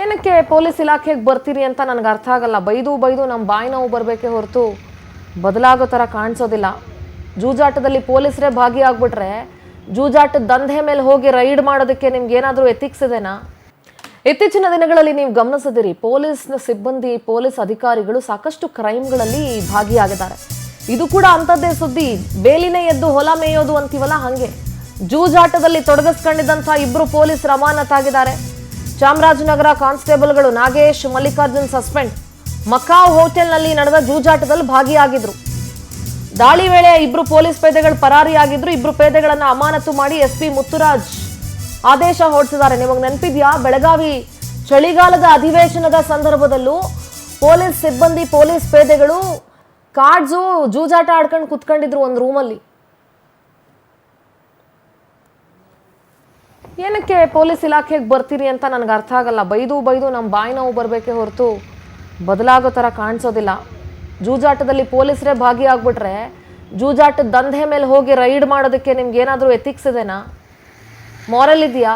ಏನಕ್ಕೆ ಪೊಲೀಸ್ ಇಲಾಖೆಗೆ ಬರ್ತೀರಿ ಅಂತ ನನಗೆ ಅರ್ಥ ಆಗಲ್ಲ. ಬೈದು ನಮ್ಮ ಬಾಯಿ ನೋವು ಬರಬೇಕೇ ಹೊರತು ಬದಲಾಗೋ ಥರ ಕಾಣಿಸೋದಿಲ್ಲ. ಜೂಜಾಟದಲ್ಲಿ ಪೊಲೀಸರೇ ಭಾಗಿಯಾಗ್ಬಿಟ್ರೆ ಜೂಜಾಟದ ದಂಧೆ ಮೇಲೆ ಹೋಗಿ ರೈಡ್ ಮಾಡೋದಕ್ಕೆ ನಿಮ್ಗೆ ಏನಾದರೂ ಎಥಿಕ್ಸ್ ಇದೆನಾ? ಇತ್ತೀಚಿನ ದಿನಗಳಲ್ಲಿ ನೀವು ಗಮನಿಸಿದಿರಿ, ಪೊಲೀಸ್ನ ಸಿಬ್ಬಂದಿ, ಪೊಲೀಸ್ ಅಧಿಕಾರಿಗಳು ಸಾಕಷ್ಟು ಕ್ರೈಮ್ಗಳಲ್ಲಿ ಭಾಗಿಯಾಗಿದ್ದಾರೆ. ಇದು ಕೂಡ ಅಂಥದ್ದೇ ಸುದ್ದಿ. ಬೇಲಿನೇ ಎದ್ದು ಹೊಲ ಮೇಯೋದು ಅಂತೀವಲ್ಲ, ಹಾಗೆ ಜೂಜಾಟದಲ್ಲಿ ತೊಡಗಿಸ್ಕೊಂಡಿದ್ದಂಥ ಇಬ್ಬರು ಪೊಲೀಸರು ಅಮಾನತಾಗಿದ್ದಾರೆ. ಚಾಮರಾಜನಗರ ಕಾನ್ಸ್ಟೇಬಲ್ಗಳು ನಾಗೇಶ್, ಮಲ್ಲಿಕಾರ್ಜುನ್ ಸಸ್ಪೆಂಡ್. ಮಕಾವ್ ಹೋಟೆಲ್ನಲ್ಲಿ ನಡೆದ ಜೂಜಾಟದಲ್ಲಿ ಭಾಗಿಯಾಗಿದ್ರು. ದಾಳಿ ವೇಳೆ ಇಬ್ರು ಪೊಲೀಸ್ ಪೇದೆಗಳು ಪರಾರಿಯಾಗಿದ್ರು. ಇಬ್ರು ಪೇದೆಗಳನ್ನ ಅಮಾನತು ಮಾಡಿ ಎಸ್ಪಿ ಮುತ್ತುರಾಜ್ ಆದೇಶ ಹೊರಡಿಸಿದ್ದಾರೆ. ನಿಮಗೆ ನೆನಪಿದ್ಯಾ, ಬೆಳಗಾವಿ ಚಳಿಗಾಲದ ಅಧಿವೇಶನದ ಸಂದರ್ಭದಲ್ಲೂ ಪೊಲೀಸ್ ಸಿಬ್ಬಂದಿ, ಪೊಲೀಸ್ ಪೇದೆಗಳು ಕಾರ್ಡ್ಸು ಜೂಜಾಟ ಆಡ್ಕೊಂಡು ಕುತ್ಕೊಂಡಿದ್ರು ಒಂದು ರೂಮಲ್ಲಿ. ಏನಕ್ಕೆ ಪೊಲೀಸ್ ಇಲಾಖೆಗೆ ಬರ್ತೀರಿ ಅಂತ ನನಗೆ ಅರ್ಥ ಆಗಲ್ಲ. ಬೈದು ನಮ್ಮ ಬಾಯಿ ನೋವು ಬರಬೇಕೇ ಹೊರತು ಬದಲಾಗೋ ಥರ ಕಾಣಿಸೋದಿಲ್ಲ. ಜೂಜಾಟದಲ್ಲಿ ಪೊಲೀಸರೇ ಭಾಗಿಯಾಗ್ಬಿಟ್ರೆ ಜೂಜಾಟದ ದಂಧೆ ಮೇಲೆ ಹೋಗಿ ರೈಡ್ ಮಾಡೋದಕ್ಕೆ ನಿಮ್ಗೆ ಏನಾದರೂ ಎಥಿಕ್ಸ್ ಇದೆನಾ? ಮಾರಲ್ ಇದೆಯಾ?